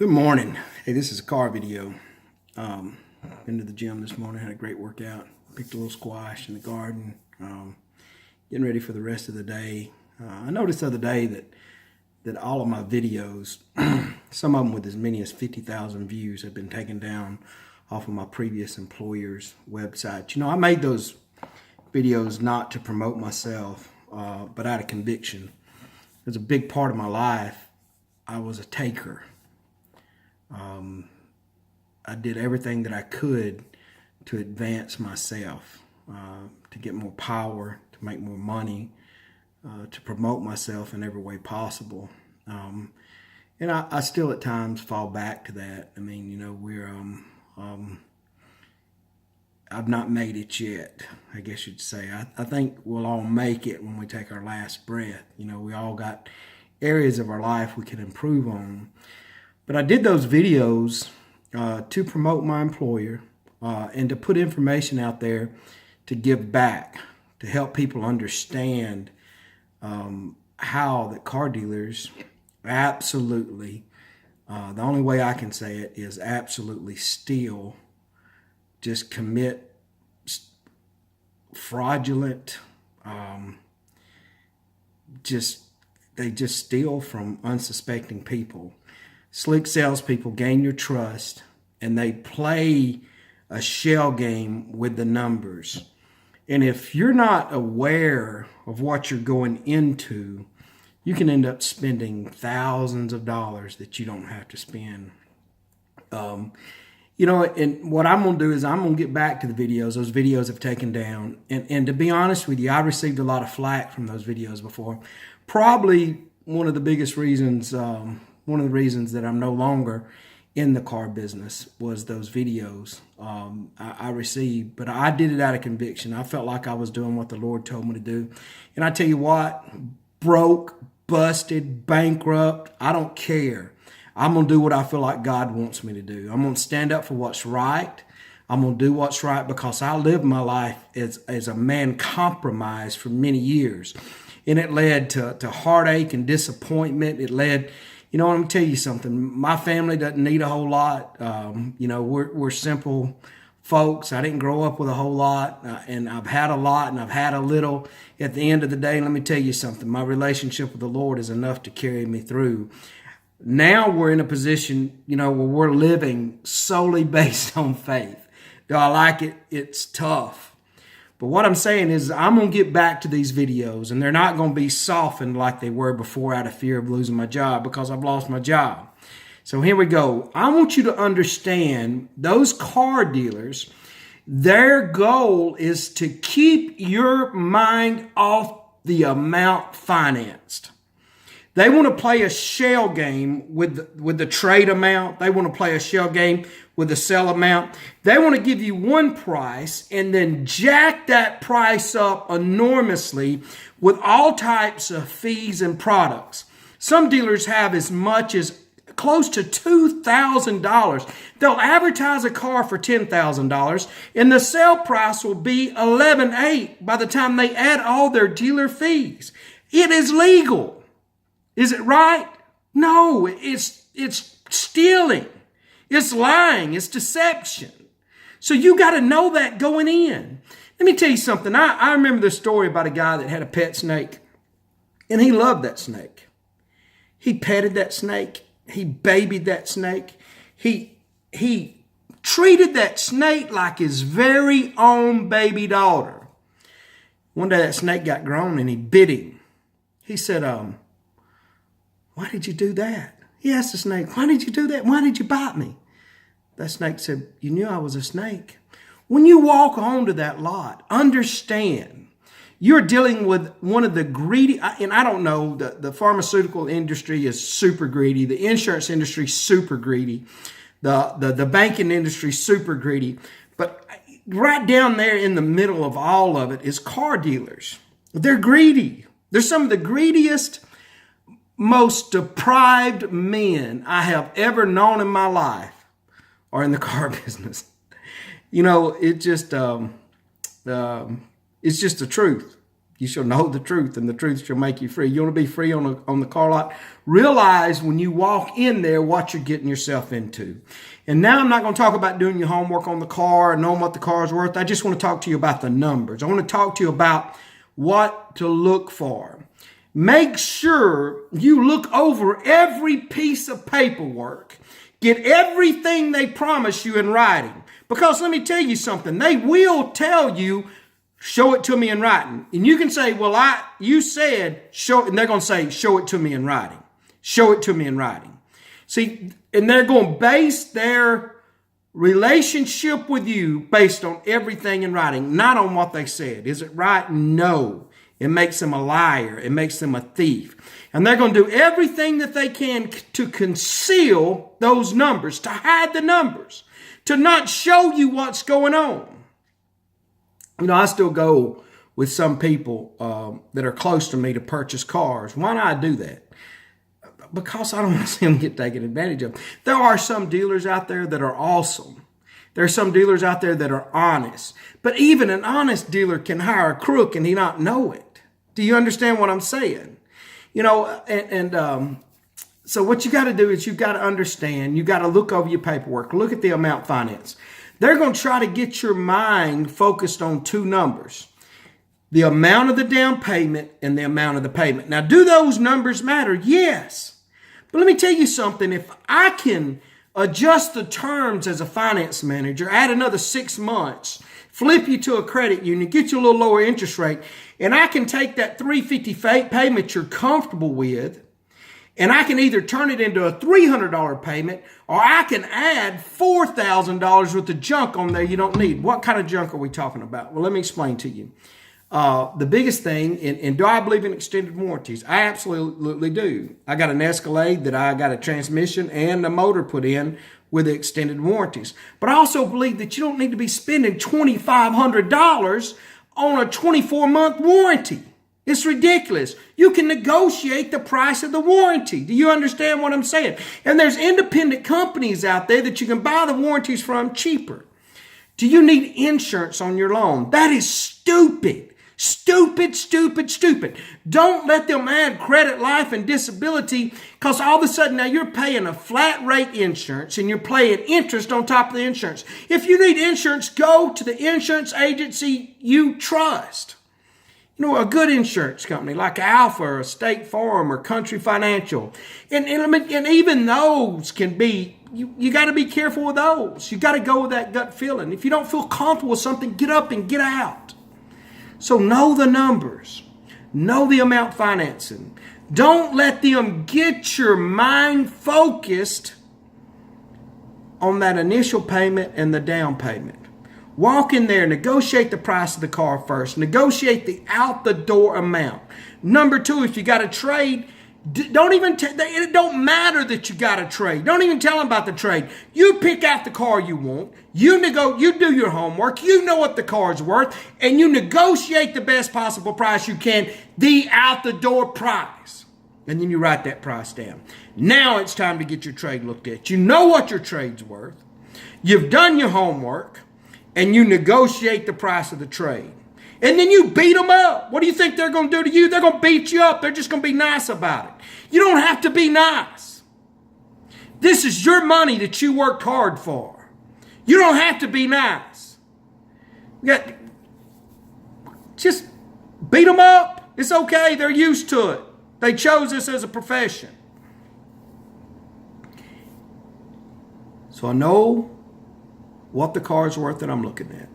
Good morning. Hey, this is a car video. Been to the gym this morning, had a great workout. Picked a little squash in the garden. Getting ready for the rest of the day. I noticed the other day that all of my videos, some of them with as many as 50,000 views, have been taken down off of my previous employer's website. You know, I made those videos not to promote myself, but out of conviction. There's a big part of my life I was a taker. I did everything that I could to advance myself, to get more power, to make more money, to promote myself in every way possible. And I still at times fall back to that. I mean, you know, I've not made it yet, I guess you'd say. I think we'll all make it when we take our last breath. You know, we all got areas of our life we can improve on. But I did those videos to promote my employer and to put information out there to give back, to help people understand how that car dealers absolutely, the only way I can say it is absolutely still just commit fraudulent, they just steal from unsuspecting people. Slick salespeople gain your trust, and they play a shell game with the numbers. And if you're not aware of what you're going into, you can end up spending thousands of dollars that you don't have to spend. You know, and what I'm going to do is I'm going to get back to the videos. Those videos have taken down. And to be honest with you, I received a lot of flack from those videos before. Probably one of the biggest reasons, one of the reasons that I'm no longer in the car business was those videos I received. But I did it out of conviction. I felt like I was doing what the Lord told me to do. And I tell you what, broke, busted, bankrupt, I don't care. I'm going to do what I feel like God wants me to do. I'm going to stand up for what's right. I'm going to do what's right because I lived my life as a man compromised for many years. And it led to heartache and disappointment. It led, you know, I'm going to tell you something. My family doesn't need a whole lot. You know, we're simple folks. I didn't grow up with a whole lot, and I've had a lot and I've had a little. At the end of the day, let me tell you something. My relationship with the Lord is enough to carry me through. Now we're in a position, you know, where we're living solely based on faith. Do I like it? It's tough. But what I'm saying is I'm going to get back to these videos, and they're not going to be softened like they were before out of fear of losing my job because I've lost my job. So here we go. I want you to understand those car dealers, their goal is to keep your mind off the amount financed. They want to play a shell game with the trade amount. They want to play a shell game with the sell amount. They want to give you one price and then jack that price up enormously with all types of fees and products. Some dealers have as much as close to $2,000. They'll advertise a car for $10,000 and the sale price will be $11,800 by the time they add all their dealer fees. It is legal. Is it right? No, it's stealing. It's lying. It's deception. So you got to know that going in. Let me tell you something. I remember this story about a guy that had a pet snake, and he loved that snake. He petted that snake. He babied that snake. He treated that snake like his very own baby daughter. One day that snake got grown and he bit him. He said, why did you do that? He asked the snake, why did you do that? Why did you bite me? That snake said, you knew I was a snake. When you walk onto that lot, understand you're dealing with one of the greedy, and I don't know, the pharmaceutical industry is super greedy. The insurance industry is super greedy. The banking industry is super greedy. But right down there in the middle of all of it is car dealers. They're greedy. They're some of the greediest, most deprived men I have ever known in my life are in the car business. You know, it's just the truth. You shall know the truth, and the truth shall make you free. You want to be free on the car lot? Realize when you walk in there what you're getting yourself into. And now I'm not going to talk about doing your homework on the car and knowing what the car is worth. I just want to talk to you about the numbers. I want to talk to you about what to look for. Make sure you look over every piece of paperwork. Get everything they promise you in writing. Because let me tell you something. They will tell you, show it to me in writing. And you can say, well, you said, show it. And they're going to say, show it to me in writing. Show it to me in writing. See, and they're going to base their relationship with you based on everything in writing, not on what they said. Is it right? No. It makes them a liar. It makes them a thief. And they're going to do everything that they can to conceal those numbers, to hide the numbers, to not show you what's going on. You know, I still go with some people that are close to me to purchase cars. Why do I do that? Because I don't want to see them get taken advantage of. There are some dealers out there that are awesome. There are some dealers out there that are honest. But even an honest dealer can hire a crook and he not know it. Do you understand what I'm saying? You know, so what you got to do is you got to understand, you got to look over your paperwork, look at the amount finance. They're going to try to get your mind focused on two numbers, the amount of the down payment and the amount of the payment. Now, do those numbers matter? Yes. But let me tell you something. If I can adjust the terms as a finance manager, add another 6 months, flip you to a credit union, get you a little lower interest rate, and I can take that $350 payment you're comfortable with, and I can either turn it into a $300 payment, or I can add $4,000 worth of junk on there you don't need. What kind of junk are we talking about? Well, let me explain to you. The biggest thing, and do I believe in extended warranties? I absolutely do. I got an Escalade that I got a transmission and a motor put in with the extended warranties. But I also believe that you don't need to be spending $2,500 on a 24-month warranty. It's ridiculous. You can negotiate the price of the warranty. Do you understand what I'm saying? And there's independent companies out there that you can buy the warranties from cheaper. Do you need insurance on your loan? That is stupid. Stupid, stupid, stupid. Don't let them add credit, life, and disability, because all of a sudden now you're paying a flat rate insurance and you're paying interest on top of the insurance. If you need insurance, go to the insurance agency you trust. You know, a good insurance company like Alpha or State Farm or Country Financial. And even those can be, you got to be careful with those. You got to go with that gut feeling. If you don't feel comfortable with something, get up and get out. So know the numbers. Know the amount financing. Don't let them get your mind focused on that initial payment and the down payment. Walk in there, negotiate the price of the car first. Negotiate the out-the-door amount. Number two, if you got a trade, it don't matter that you got a trade. Don't even tell them about the trade. You pick out the car you want. You do your homework. You know what the car's worth, and you negotiate the best possible price you can, the out-the-door price. And then you write that price down. Now it's time to get your trade looked at. You know what your trade's worth. You've done your homework, and you negotiate the price of the trade. And then you beat them up. What do you think they're going to do to you? They're going to beat you up. They're just going to be nice about it. You don't have to be nice. This is your money that you worked hard for. You don't have to be nice. Just beat them up. It's okay. They're used to it. They chose this as a profession. So I know what the car's worth that I'm looking at.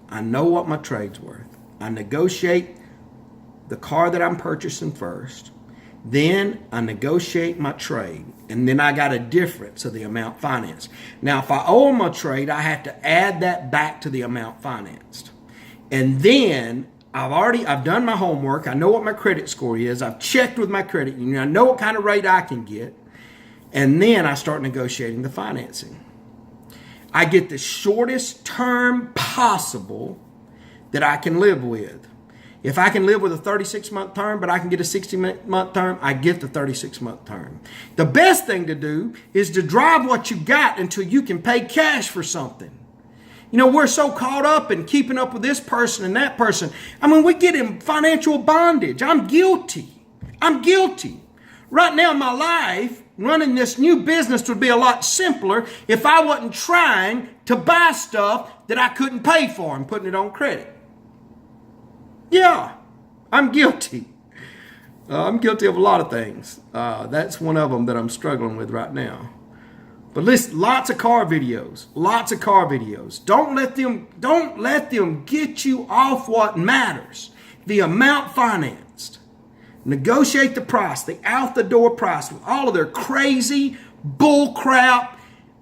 I know what my trade's worth. I negotiate the car that I'm purchasing first. Then I negotiate my trade. And then I got a difference of the amount financed. Now, if I owe them a trade, I have to add that back to the amount financed. And then I've done my homework. I know what my credit score is. I've checked with my credit union. I know what kind of rate I can get. And then I start negotiating the financing. I get the shortest term possible that I can live with. If I can live with a 36-month term, but I can get a 60-month term, I get the 36-month term. The best thing to do is to drive what you got until you can pay cash for something. You know, we're so caught up in keeping up with this person and that person. I mean, we get in financial bondage. I'm guilty. I'm guilty. Right now in my life, running this new business would be a lot simpler if I wasn't trying to buy stuff that I couldn't pay for and putting it on credit. Yeah, I'm guilty. I'm guilty of a lot of things. That's one of them that I'm struggling with right now. But listen, lots of car videos. Lots of car videos. Don't let them get you off what matters. The amount financed. Negotiate the price, the out-the-door price, with all of their crazy, bullcrap,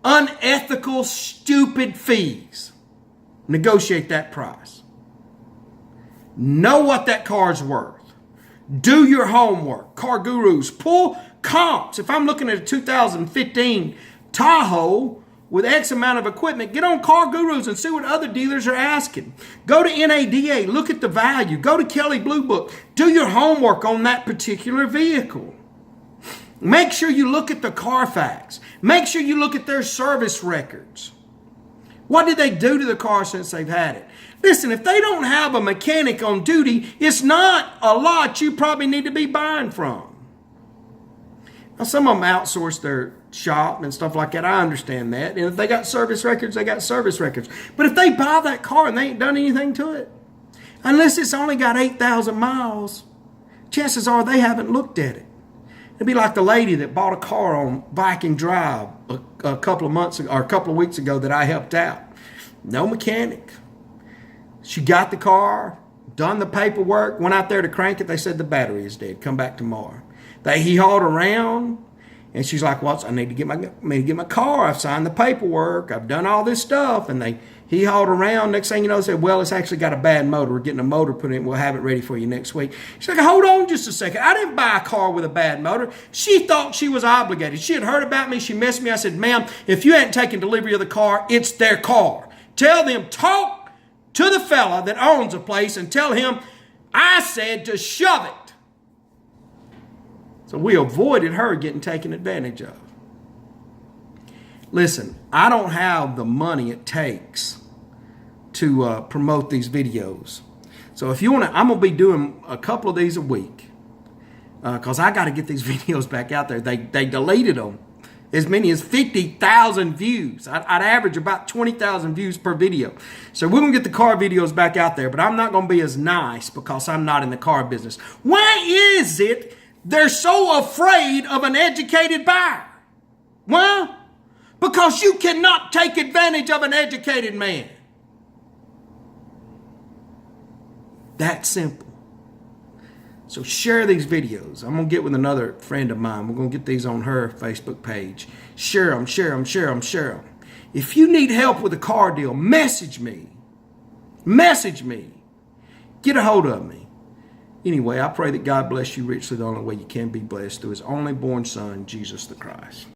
unethical, stupid fees. Negotiate that price. Know what that car's worth. Do your homework. Car Gurus, pull comps. If I'm looking at a 2015 Tahoe with X amount of equipment, get on Car Gurus and see what other dealers are asking. Go to NADA, look at the value. Go to Kelley Blue Book. Do your homework on that particular vehicle. Make sure you look at the Carfax. Make sure you look at their service records. What did they do to the car since they've had it? Listen, if they don't have a mechanic on duty, it's not a lot you probably need to be buying from. Now, some of them outsource their shop and stuff like that. I understand that. And if they got service records, they got service records. But if they buy that car and they ain't done anything to it, unless it's only got 8,000 miles, chances are they haven't looked at it. It'd be like the lady that bought a car on Viking Drive a couple of months ago, or a couple of weeks ago, that I helped out. No mechanic. She got the car, done the paperwork, went out there to crank it. They said the battery is dead. Come back tomorrow. He hauled around, and she's like, "Well, I need to get my car. I've signed the paperwork. I've done all this stuff." And he hauled around. Next thing you know, they said, "Well, it's actually got a bad motor. We're getting a motor put in. We'll have it ready for you next week." She's like, "Hold on just a second. I didn't buy a car with a bad motor." She thought she was obligated. She had heard about me. She messed me. I said, "Ma'am, if you hadn't taken delivery of the car, it's their car. Tell them, talk to the fella that owns a place and tell him I said to shove it." So we avoided her getting taken advantage of. Listen, I don't have the money it takes to promote these videos. So if you want to, I'm going to be doing a couple of these a week because I got to get these videos back out there. They deleted them. As many as 50,000 views. I'd average about 20,000 views per video. So we're going to get the car videos back out there, but I'm not going to be as nice because I'm not in the car business. Why is it they're so afraid of an educated buyer? Why? Because you cannot take advantage of an educated man. That simple. So share these videos. I'm going to get with another friend of mine. We're going to get these on her Facebook page. Share them, share them, share them, share them. If you need help with a car deal, message me. Message me. Get a hold of me. Anyway, I pray that God bless you richly the only way you can be blessed, through His only born Son, Jesus the Christ.